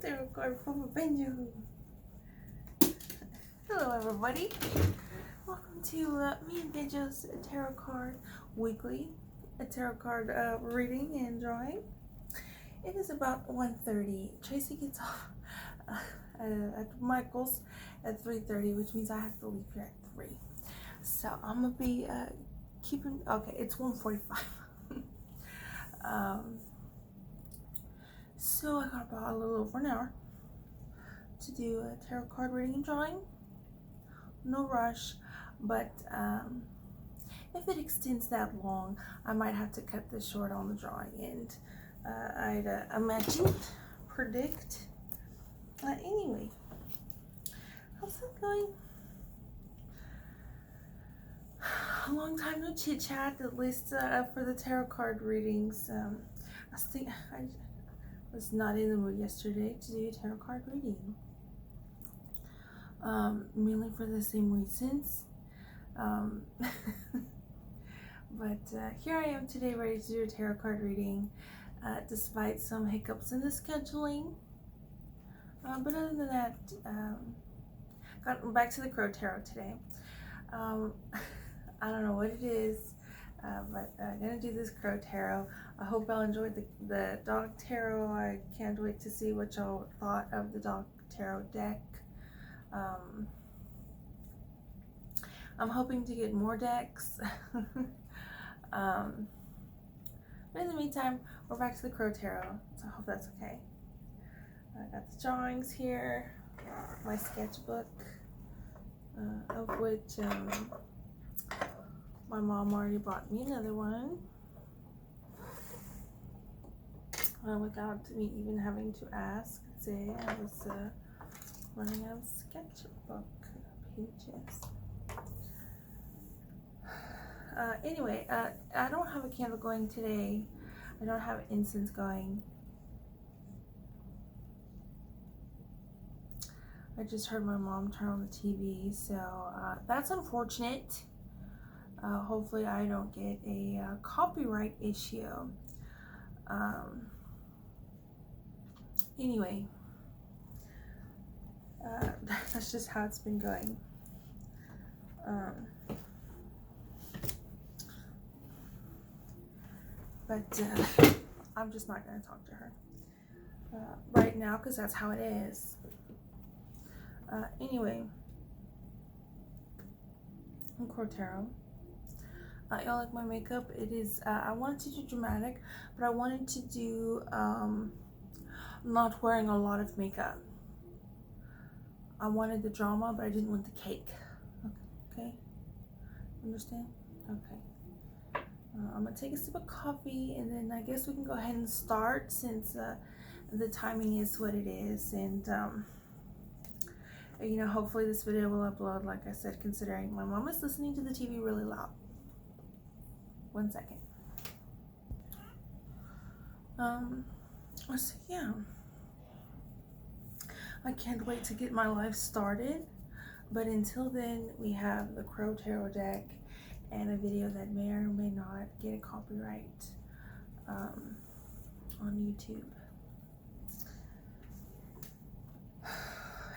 Tarot card from Benjo. Hello, everybody. Welcome to me and Benjo's Tarot Card Weekly, a tarot card reading and drawing. It is about 1:30. Tracy gets off at Michael's at 3:30, which means I have to leave here at 3. So I'm gonna be keeping. Okay, it's 1:45. So I got about a little over an hour to do a tarot card reading and drawing. No rush, but if it extends that long, I might have to cut this short on the drawing end. I'd imagine, predict. Anyway, how's it going? A long time no chit chat, at least for the tarot card readings. I was not in the mood yesterday to do a tarot card reading. Mainly for the same reasons. But here I am today ready to do a tarot card reading, despite some hiccups in the scheduling. But other than that, got back to the Crow Tarot today. I don't know what it is, but I'm gonna do this Crow Tarot. I hope y'all enjoyed the Dog Tarot. I can't wait to see what y'all thought of the Dog Tarot deck. I'm hoping to get more decks. But in the meantime, we're back to the Crow Tarot, so I hope that's okay. I got the drawings here, my sketchbook, of which my mom already bought me another one, without me even having to ask. Say I was running out of sketchbook pages. Anyway, I don't have a candle going today. I don't have incense going. I just heard my mom turn on the TV, so that's unfortunate. Hopefully I don't get a copyright issue. Anyway, that's just how it's been going. But I'm just not going to talk to her right now because that's how it is. Anyway, I'm Crow Tarot. Y'all like my makeup? It is, I wanted to do dramatic, but I wanted to do not wearing a lot of makeup. I wanted the drama, but I didn't want the cake. Okay? Understand? Okay. I'm gonna take a sip of coffee and then I guess we can go ahead and start since the timing is what it is. And you know, hopefully this video will upload, like I said, considering my mom is listening to the TV really loud. 1 second. So yeah, I can't wait to get my life started, but until then we have the Crow Tarot deck and a video that may or may not get a copyright on YouTube.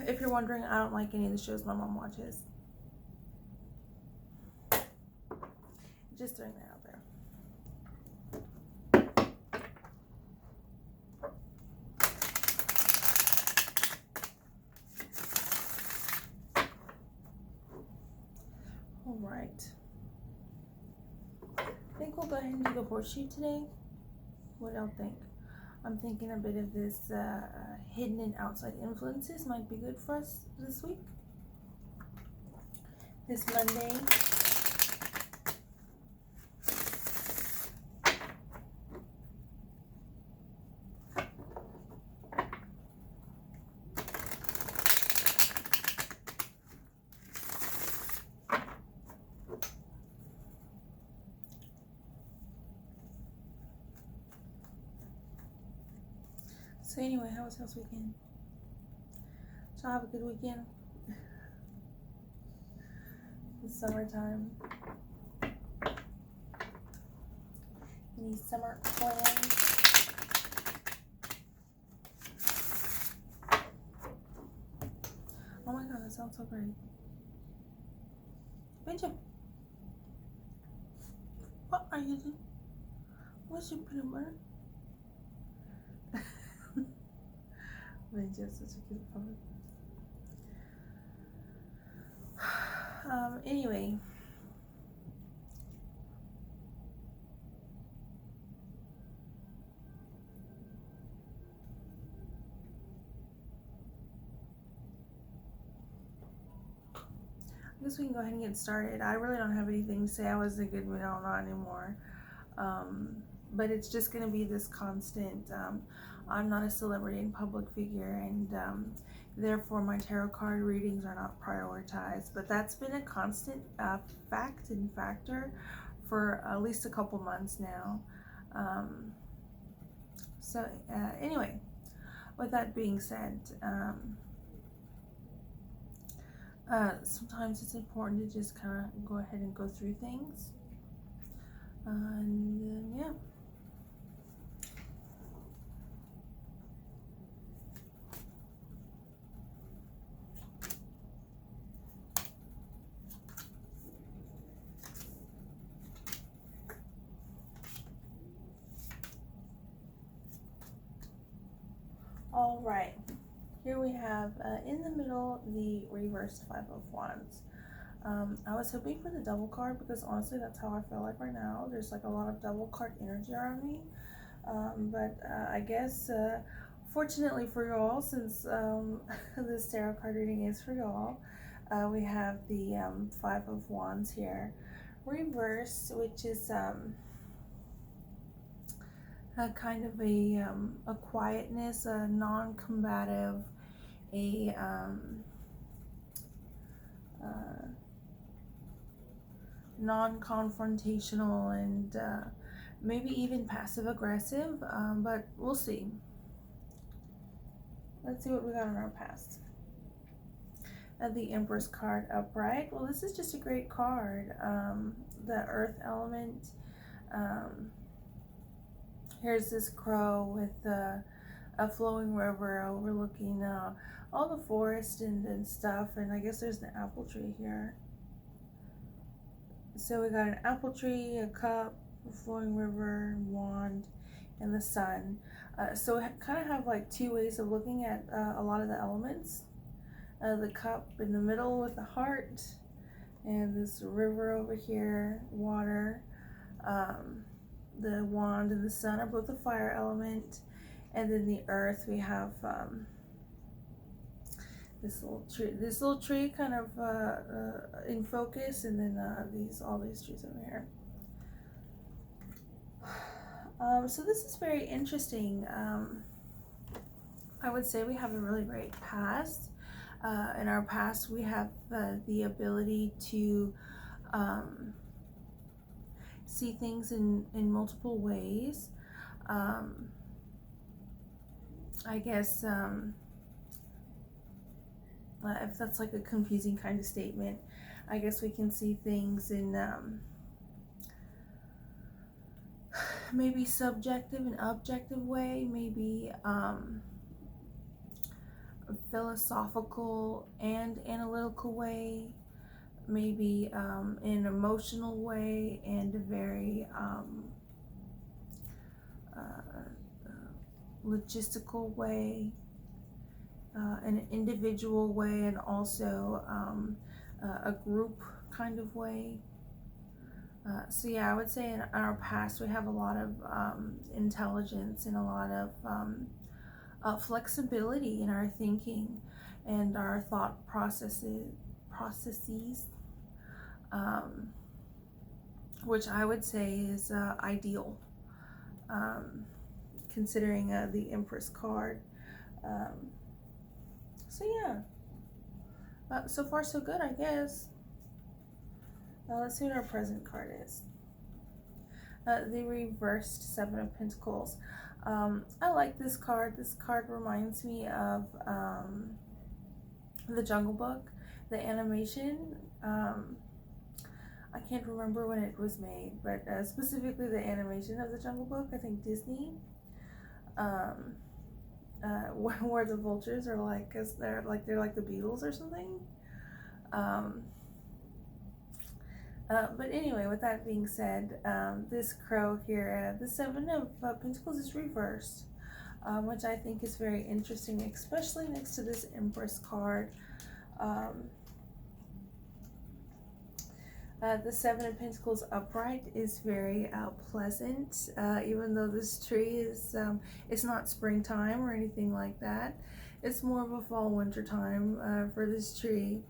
If you're wondering, I don't like any of the shows my mom watches. Just throwing that out there. All right. I think we'll go ahead and do the horseshoe today. What y'all think? I'm thinking a bit of this hidden and outside influences might be good for us this week. This Monday. So anyway, how was y'all's weekend? Did y'all have a good weekend? It's summertime. Any summer plans? sounds so great. Benjamin, what are you doing? What's your peanut butter? Benjamin's such a cute puppy. Anyway. I guess we can go ahead and get started. I really don't have anything to say. I was a good mood, not anymore. But it's just going to be this constant. I'm not a celebrity and public figure, and therefore my tarot card readings are not prioritized. But that's been a constant fact and factor for at least a couple months now. Anyway, with that being said, sometimes it's important to just kind of go ahead and go through things. And yeah. All right. Here we have, in the middle, the reversed Five of Wands. I was hoping for the double card because honestly that's how I feel like right now. There's like a lot of double card energy around me. But I guess, fortunately for y'all, since this tarot card reading is for y'all, we have the Five of Wands here. Reversed, which is a kind of a quietness, a non-combative, a non-confrontational, and maybe even passive-aggressive, but we'll see. Let's see what we got in our past. The Empress card upright. Well, this is just a great card. The Earth element. Here's this crow with a flowing river overlooking all the forest and stuff, and I guess there's an apple tree here. So we got an apple tree, a cup, a flowing river, wand, and the sun. So we kind of have like two ways of looking at a lot of the elements. The cup in the middle with the heart, and this river over here, water. The wand and the sun are both a fire element, and then the earth we have this little tree kind of in focus, and then all these trees over here. So this is very interesting. I would say we have a really great past. In our past, we have the ability to see things in multiple ways. I guess if that's like a confusing kind of statement, I guess we can see things in maybe subjective and objective way, maybe philosophical and analytical way, maybe in an emotional way, and a very logistical way, an individual way, and also a group kind of way. So yeah, I would say in our past we have a lot of intelligence and a lot of flexibility in our thinking and our thought processes, which I would say is ideal, considering the Empress card. So yeah, so far so good, I guess. Let's see what our present card is. The reversed Seven of Pentacles. I like this card. This card reminds me of the Jungle Book, the animation. I can't remember when it was made, but specifically the animation of the Jungle Book. I think Disney. Where the vultures are like, 'cause they're like the Beatles or something. Um, but anyway, with that being said, this crow here, the Seven of Pentacles is reversed, which I think is very interesting, especially next to this Empress card. Um, the Seven of Pentacles upright is very pleasant, even though this tree is, it's not springtime or anything like that. It's more of a fall winter time for this tree,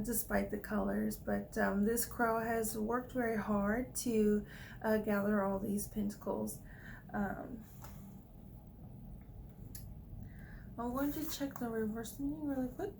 despite the colors. But this crow has worked very hard to gather all these pentacles. I'm going to check the reverse meaning really quick.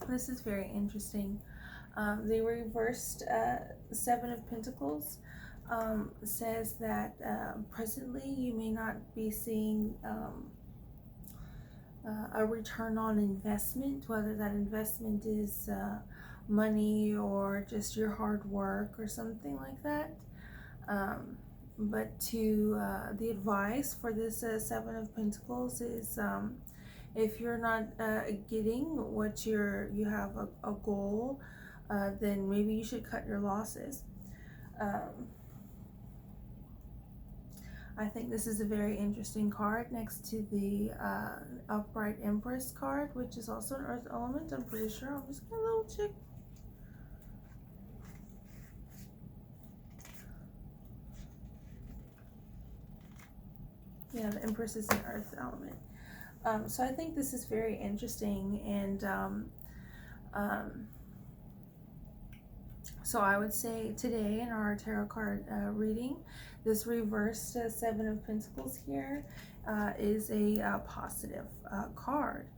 This is very interesting. The reversed Seven of Pentacles says that presently you may not be seeing a return on investment, whether that investment is money or just your hard work or something like that. But to the advice for this Seven of Pentacles is if you're not getting what you have a goal, then maybe you should cut your losses. I think this is a very interesting card next to the upright Empress card, which is also an earth element. I'm pretty sure. I'm just gonna little check. Yeah, the Empress is an earth element. So I think this is very interesting, and so I would say today in our tarot card reading, this reversed Seven of Pentacles here is a positive card.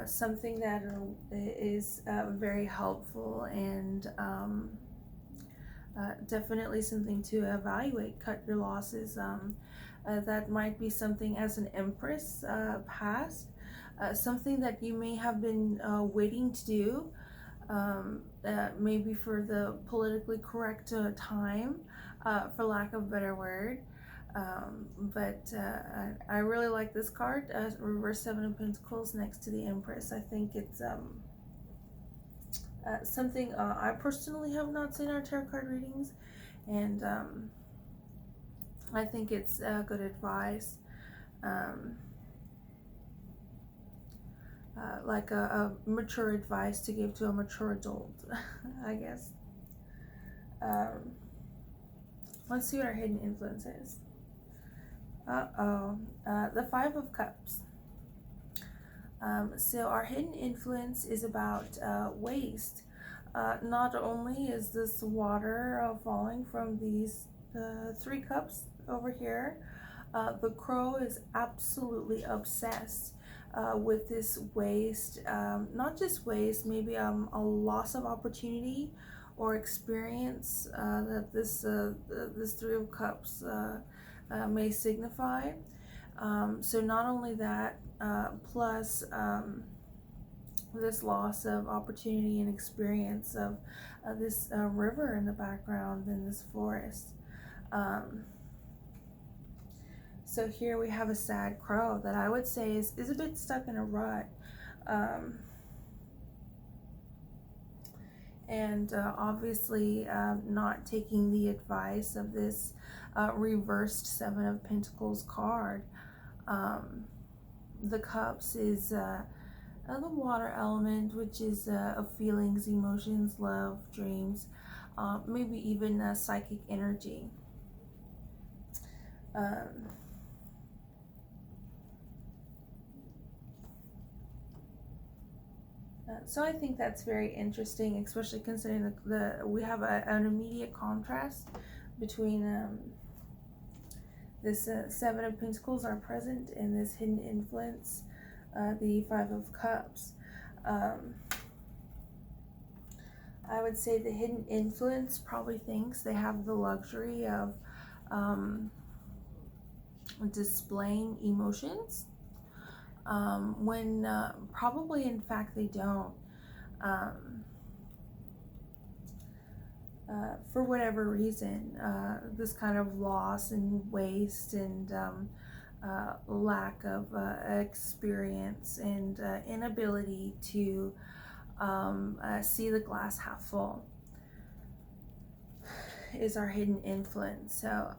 Something that is very helpful, and definitely something to evaluate. Cut your losses. That might be something as an Empress past, something that you may have been waiting to do, maybe for the politically correct time, for lack of a better word. But I really like this card, reverse Seven of Pentacles next to the Empress. I think it's something I personally have not seen our tarot card readings, and I think it's good advice, like a mature advice to give to a mature adult, I guess. Let's see what our hidden influence is. The Five of Cups. So our hidden influence is about waste. Not only is this water falling from these three cups over here, the crow is absolutely obsessed with this waste. Not just waste, maybe a loss of opportunity or experience that this Three of Cups may signify. So not only that, plus this loss of opportunity and experience of this river in the background in this forest. So here we have a sad crow that I would say is a bit stuck in a rut. And obviously not taking the advice of this reversed Seven of Pentacles card. The Cups is the water element, which is of feelings, emotions, love, dreams, maybe even psychic energy. So I think that's very interesting, especially considering we have an immediate contrast between this Seven of Pentacles are present and this hidden influence, the Five of Cups. I would say the hidden influence probably thinks they have the luxury of displaying emotions. when probably in fact they don't. Um, for whatever reason, this kind of loss and waste and lack of experience and inability to see the glass half full is our hidden influence. So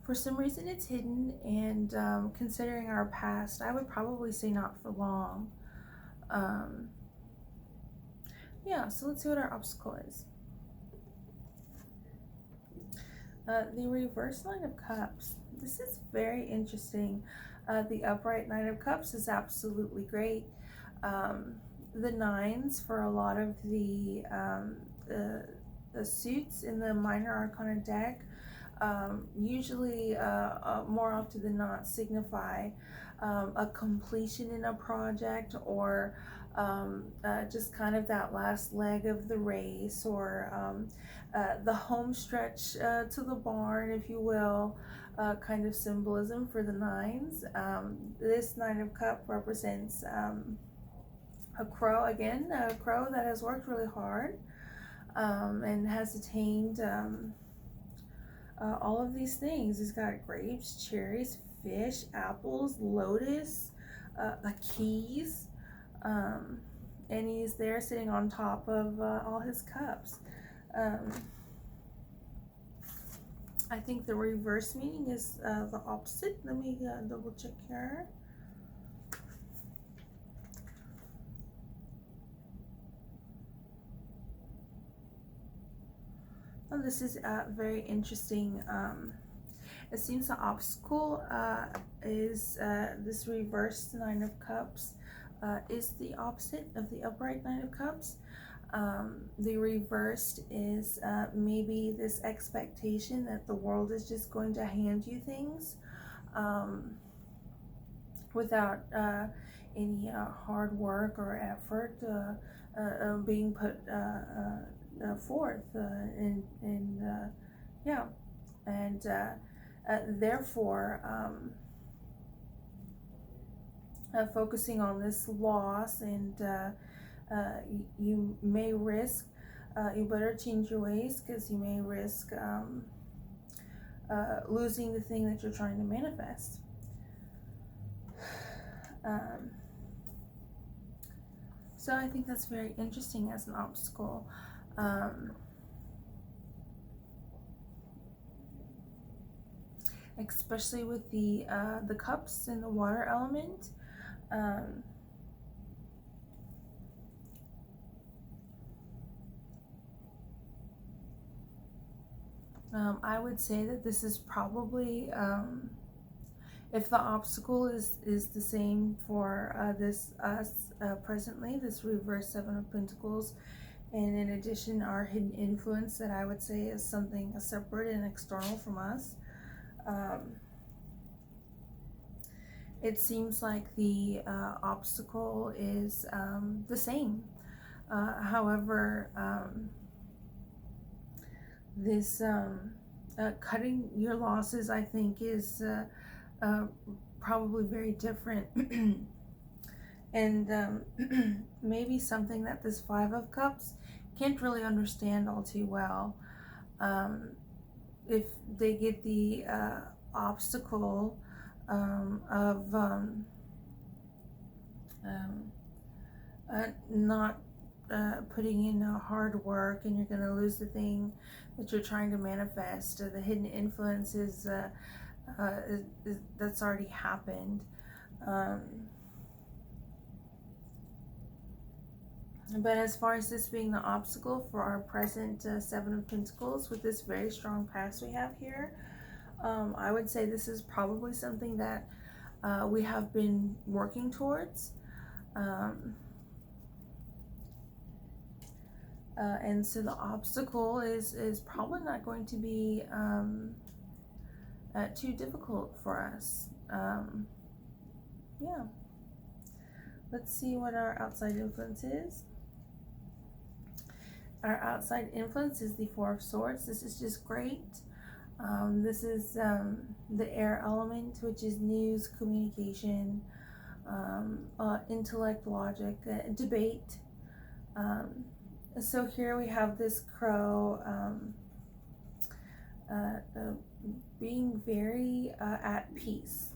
for some reason it's hidden, and considering our past, I would probably say not for long. Yeah, so let's see what our obstacle is. The reverse Nine of Cups. This is very interesting. The upright Nine of Cups is absolutely great. The nines for a lot of the suits in the minor arcana deck usually more often than not signify a completion in a project, or just kind of that last leg of the race, or the home stretch to the barn, if you will, kind of symbolism for the nines. This Nine of Cup represents a crow, again, a crow that has worked really hard and has attained all of these things. He's got grapes, cherries, fish, apples, lotus, keys, and he's there sitting on top of all his cups. I think the reverse meaning is the opposite. Let me double check here. Oh, this is very interesting. It seems the obstacle is this reversed Nine of Cups is the opposite of the upright Nine of Cups. The reversed is maybe this expectation that the world is just going to hand you things without any hard work or effort being put forth, and yeah, and therefore focusing on this loss, and you may risk, you better change your ways, because you may risk losing the thing that you're trying to manifest. So I think that's very interesting as an obstacle. Especially with the cups and the water element. I would say that this is probably, if the obstacle is the same for this us presently, this reverse Seven of Pentacles, and in addition our hidden influence, that I would say is something separate and external from us. It seems like the obstacle is the same. However, this cutting your losses, I think, is probably very different. And maybe something that this Five of Cups can't really understand all too well. If they get the obstacle of not putting in hard work, and you're going to lose the thing that you're trying to manifest, the hidden influence is that's already happened. But as far as this being the obstacle for our present Seven of Pentacles, with this very strong past we have here, I would say this is probably something that we have been working towards. And so the obstacle is probably not going to be too difficult for us. Yeah. Let's see what our outside influence is. Our outside influence is the Four of Swords. This is just great. This is the air element, which is news, communication, intellect, logic, debate. Um, so here we have this crow being very at peace.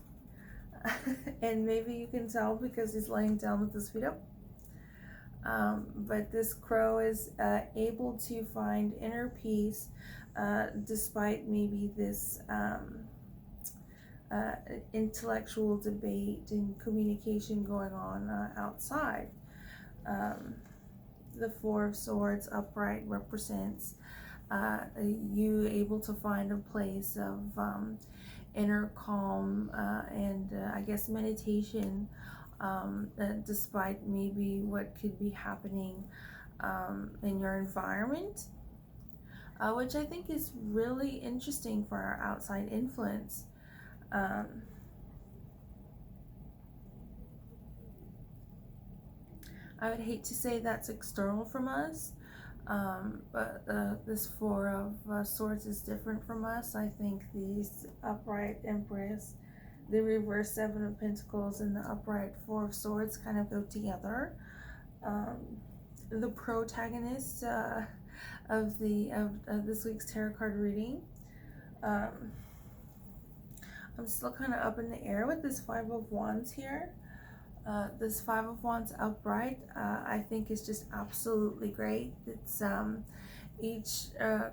And maybe you can tell because he's laying down with his feet up. But this crow is able to find inner peace despite maybe this intellectual debate and communication going on outside. Um, the Four of Swords upright represents you able to find a place of inner calm and I guess meditation, despite maybe what could be happening in your environment, which I think is really interesting for our outside influence. Um, I would hate to say that's external from us, but this Four of Swords is different from us. I think these upright Empress, the reverse Seven of Pentacles, and the upright Four of Swords kind of go together. The protagonist of this week's tarot card reading. I'm still kind of up in the air with this Five of Wands here. This Five of Wands upright, I think is just absolutely great. It's each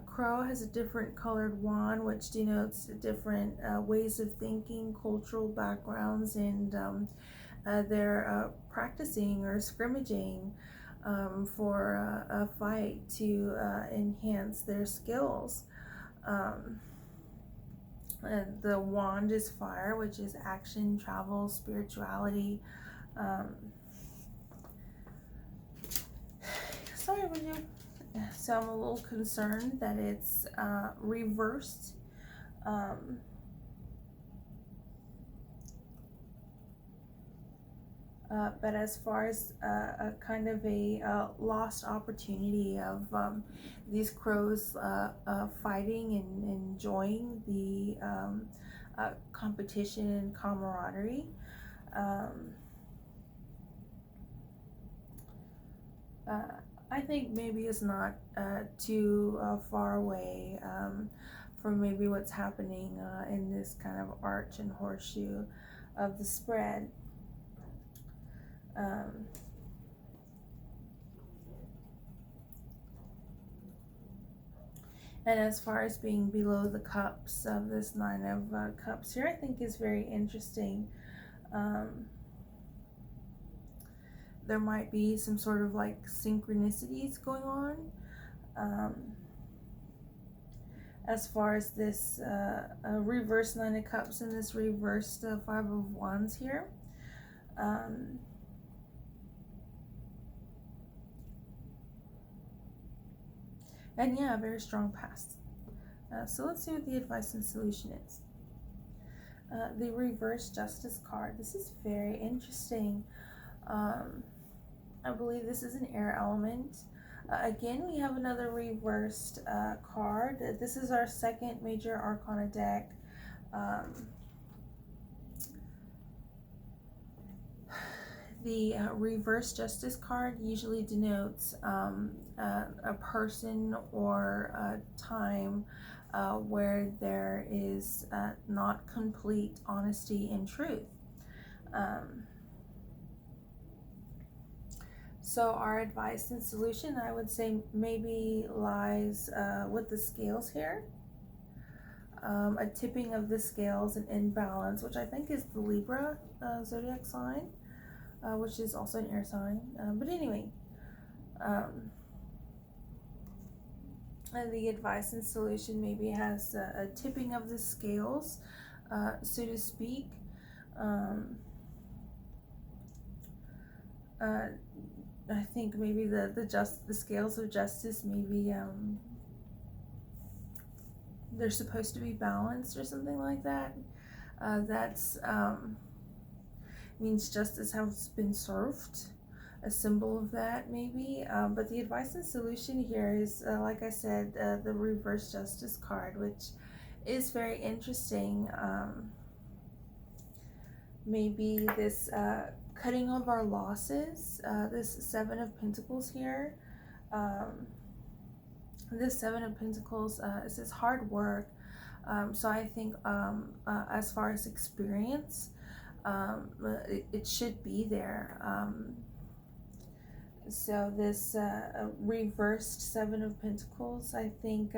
crow has a different colored wand, which denotes different ways of thinking, cultural backgrounds, and they're practicing or scrimmaging for a fight to enhance their skills. The wand is fire, which is action, travel, spirituality. Sorry, would you? So I'm a little concerned that it's reversed. But as far as a kind of a lost opportunity of these crows fighting and enjoying the competition and camaraderie. I think maybe it's not too far away from maybe what's happening in this kind of arch and horseshoe of the spread. And as far as being below the cups of this Nine of Cups here, I think is very interesting. There might be some sort of like synchronicities going on. As far as this reverse Nine of Cups and this reversed Five of Wands here. And yeah, very strong past. So let's see what the advice and solution is. The reverse Justice card. This is very interesting. I believe this is an air element. Again, we have another reversed card. This is our second major arcana deck. The reverse Justice card usually denotes a person or a time where there is not complete honesty and truth. So our advice and solution, I would say, maybe lies with the scales here. A tipping of the scales and imbalance, which I think is the Libra zodiac sign. Which is also an air sign. But anyway, the advice and solution maybe has a tipping of the scales, so to speak. I think maybe the scales of justice, maybe they're supposed to be balanced or something like that. That's means justice has been served, a symbol of that maybe. But the advice and solution here is, like I said, the reverse Justice card, which is very interesting. Maybe this cutting of our losses, this Seven of Pentacles here. Um, this Seven of Pentacles is this hard work. So I think as far as experience, it should be there. So this reversed Seven of Pentacles, I think,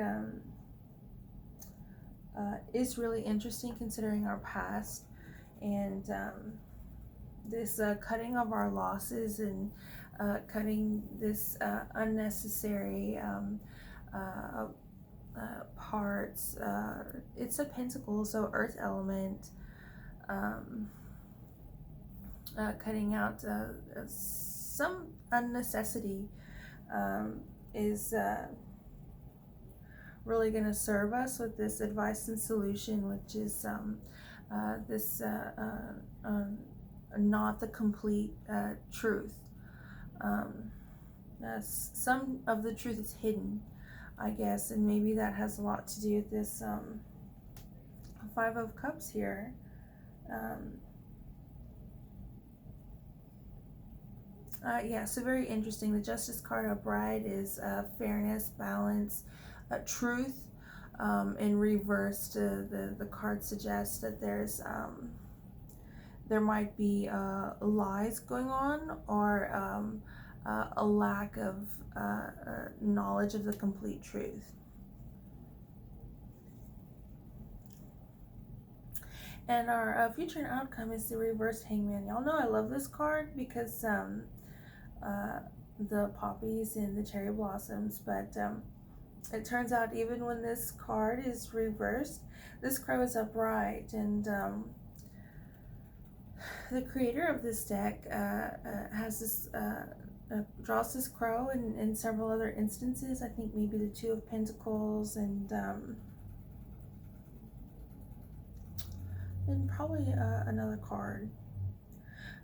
is really interesting considering our past, and this cutting of our losses, and cutting this unnecessary parts. It's a pentacle, so earth element. Um, Cutting out some unnecessity is really going to serve us with this advice and solution, which is this not the complete truth. Some of the truth is hidden, I guess, and maybe that has a lot to do with this Five of Cups here. Yeah, so very interesting. The Justice card upright is fairness, balance, truth. In reverse, the card suggests that there might be lies going on, or a lack of knowledge of the complete truth. And our future and outcome is the reversed Hangman. Y'all know I love this card because the poppies and the cherry blossoms, but it turns out even when this card is reversed, this crow is upright, and the creator of this deck has this draws this crow in several other instances. I think maybe the Two of Pentacles, and probably another card.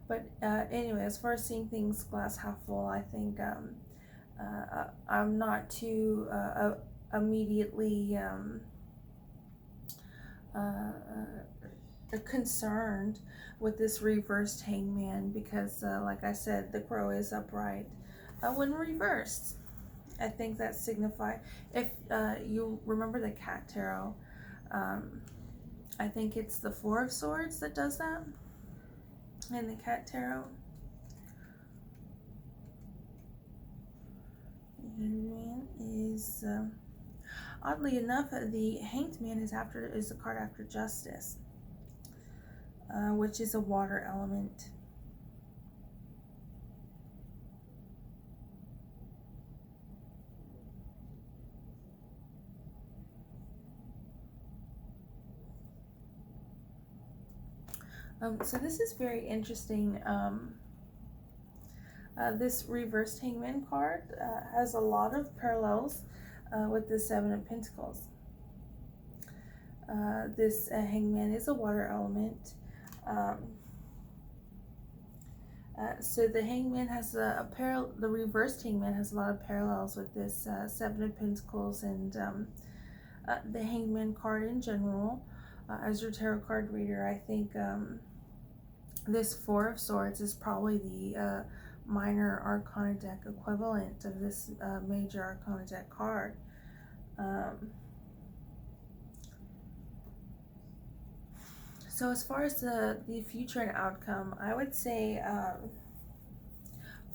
But anyway, as far as seeing things glass half full, I think I'm not too immediately concerned with this reversed Hangman, because like I said, the crow is upright when reversed. I think that signify, if you remember the Cat Tarot, I think it's the Four of Swords that does that in the Cat Tarot. Hangman is oddly enough, the Hanged Man is the card after Justice, which is a water element. So this is very interesting. This reversed Hangman card has a lot of parallels with the Seven of Pentacles. This Hangman is a water element. So the Hangman has the reversed Hangman has a lot of parallels with this Seven of Pentacles, and the Hangman card in general. As your tarot card reader, I think this Four of Swords is probably the minor arcana deck equivalent of this major arcana deck card. So as far as the future and outcome, I would say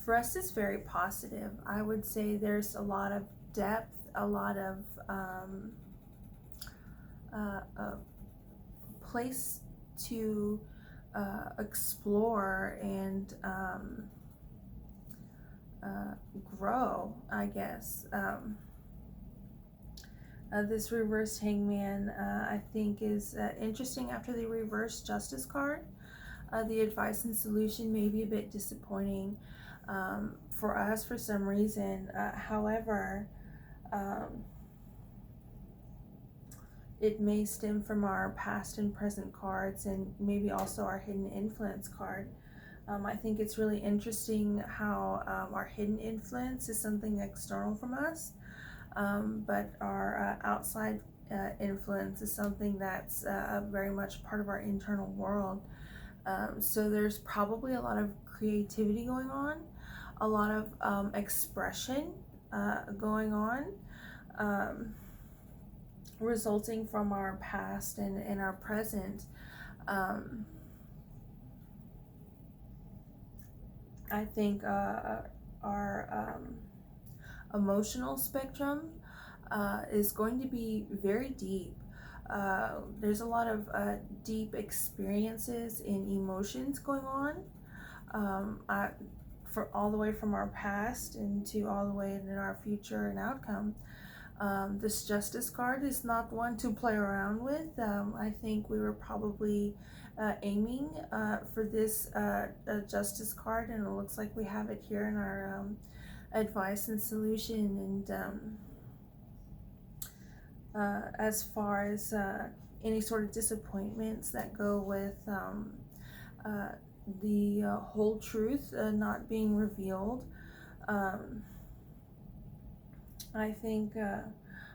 for us it's very positive. I would say there's a lot of depth, a lot of place to explore and grow, I guess. This reversed Hangman, I think, is interesting after the reversed Justice card. The advice and solution may be a bit disappointing for us for some reason. However, it may stem from our past and present cards, and maybe also our hidden influence card. I think it's really interesting how our hidden influence is something external from us, but our outside influence is something that's very much part of our internal world. So there's probably a lot of creativity going on, a lot of expression going on, um, resulting from our past and our present. Um, I think our emotional spectrum is going to be very deep. There's a lot of deep experiences and emotions going on, for all the way from our past into all the way into our future and outcome. This Justice card is not one to play around with. I think we were probably aiming for this Justice card, and it looks like we have it here in our advice and solution. And as far as any sort of disappointments that go with uh, the whole truth not being revealed, um, I think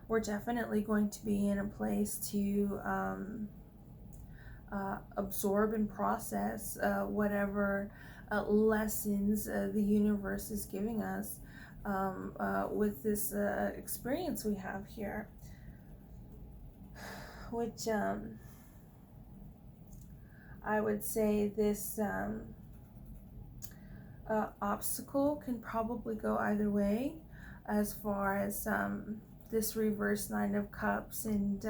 we're definitely going to be in a place to absorb and process whatever lessons the universe is giving us with this experience we have here, which I would say this obstacle can probably go either way, as far as this reverse Nine of Cups and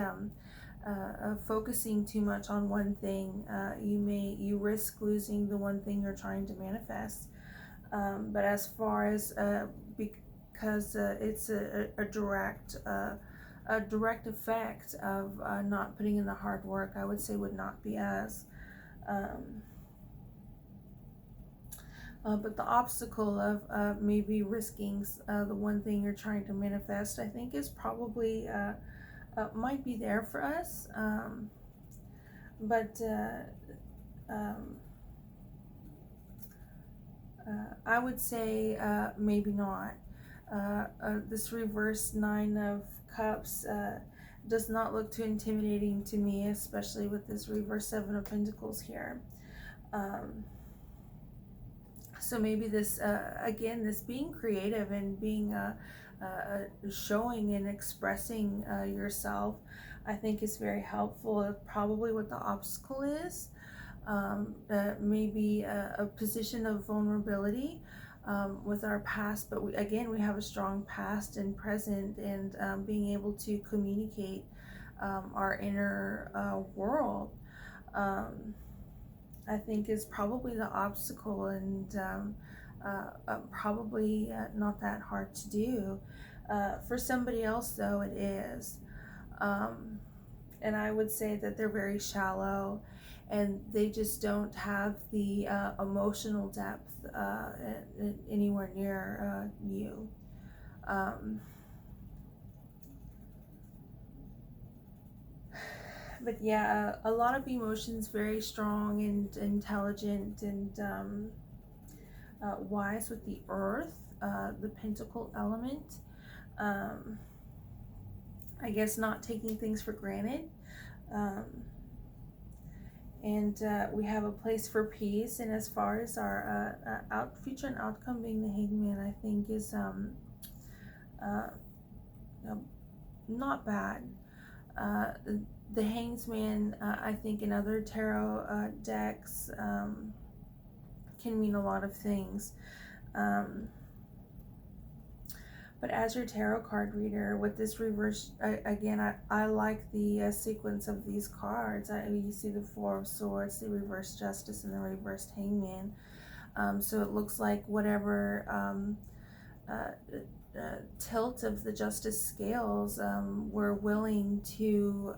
focusing too much on one thing. You risk losing the one thing you're trying to manifest. But as far as because it's a direct effect of not putting in the hard work, I would say would not be as. But the obstacle of maybe risking the one thing you're trying to manifest, I think, is probably might be there for us. But I would say maybe not. This reverse Nine of Cups does not look too intimidating to me, especially with this reverse Seven of Pentacles here. So maybe this, again, this being creative and being showing and expressing yourself, I think is very helpful. Probably what the obstacle is. Maybe a position of vulnerability with our past, but we have a strong past and present, and being able to communicate our inner world, I think, is probably the obstacle, and probably not that hard to do. For somebody else, though, it is. And I would say that they're very shallow, and they just don't have the emotional depth anywhere near you. But yeah, a lot of emotions, very strong and intelligent and wise with the earth, the pentacle element. I guess not taking things for granted. And we have a place for peace. And as far as our future and outcome being the Hangman, I think is not bad. The Hangsman, I think, in other tarot decks can mean a lot of things. But as your tarot card reader, with this reverse, again, I like the sequence of these cards. You see the Four of Swords, the reversed Justice, and the reversed Hangman. So it looks like whatever tilt of the justice scales, we're willing to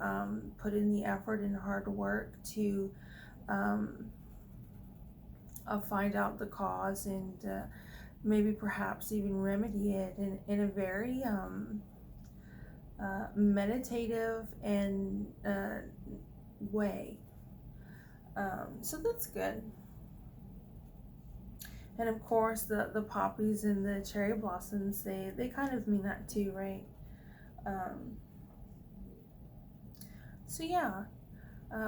put in the effort and hard work to find out the cause and maybe perhaps even remedy it in a very meditative and way. So that's good. And of course, the poppies and the cherry blossoms, they kind of mean that too, right? So yeah,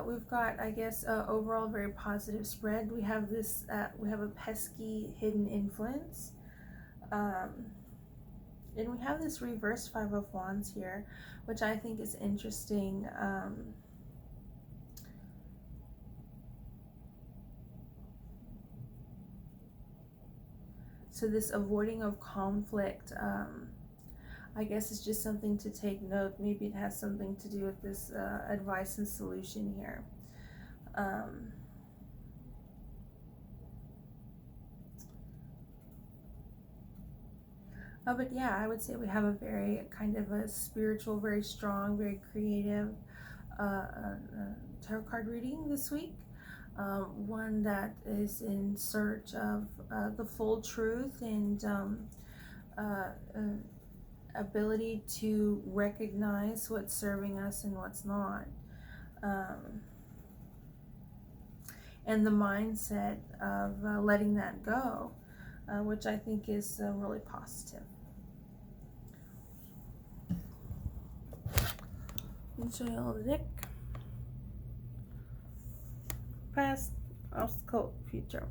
we've got, I guess, overall very positive spread. We have this, we have a pesky hidden influence. Um, and we have this reverse Five of Wands here, which I think is interesting. So this avoiding of conflict, I guess it's just something to take note. Maybe it has something to do with this advice and solution here. But yeah, I would say we have a very kind of a spiritual, very strong, very creative tarot card reading this week. One that is in search of the full truth and ability to recognize what's serving us and what's not. And the mindset of letting that go, which I think is really positive. I'll show you all the deck. Past, obstacle, future.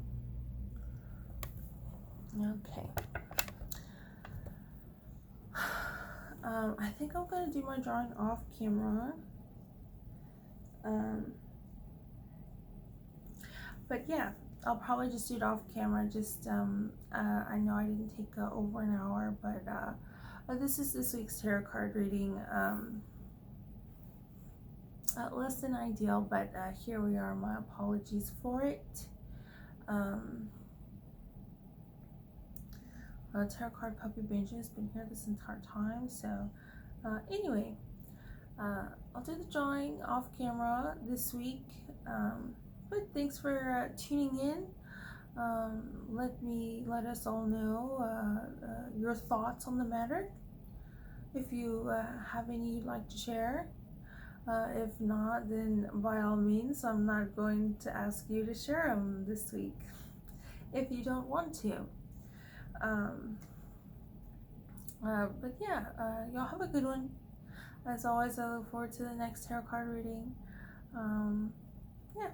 Okay. I think I'm gonna do my drawing off camera. But yeah, I'll probably just do it off camera. Just I know I didn't take over an hour, but this is this week's tarot card reading. Less than ideal, but here we are. My apologies for it. Tarot card Puppy Benji has been here this entire time. So anyway, I'll do the drawing off camera this week. But thanks for tuning in. Let us all know your thoughts on the matter. If you have any you'd like to share. If not, then by all means, I'm not going to ask you to share them this week if you don't want to. But yeah, y'all have a good one. As always, I look forward to the next tarot card reading. Yeah.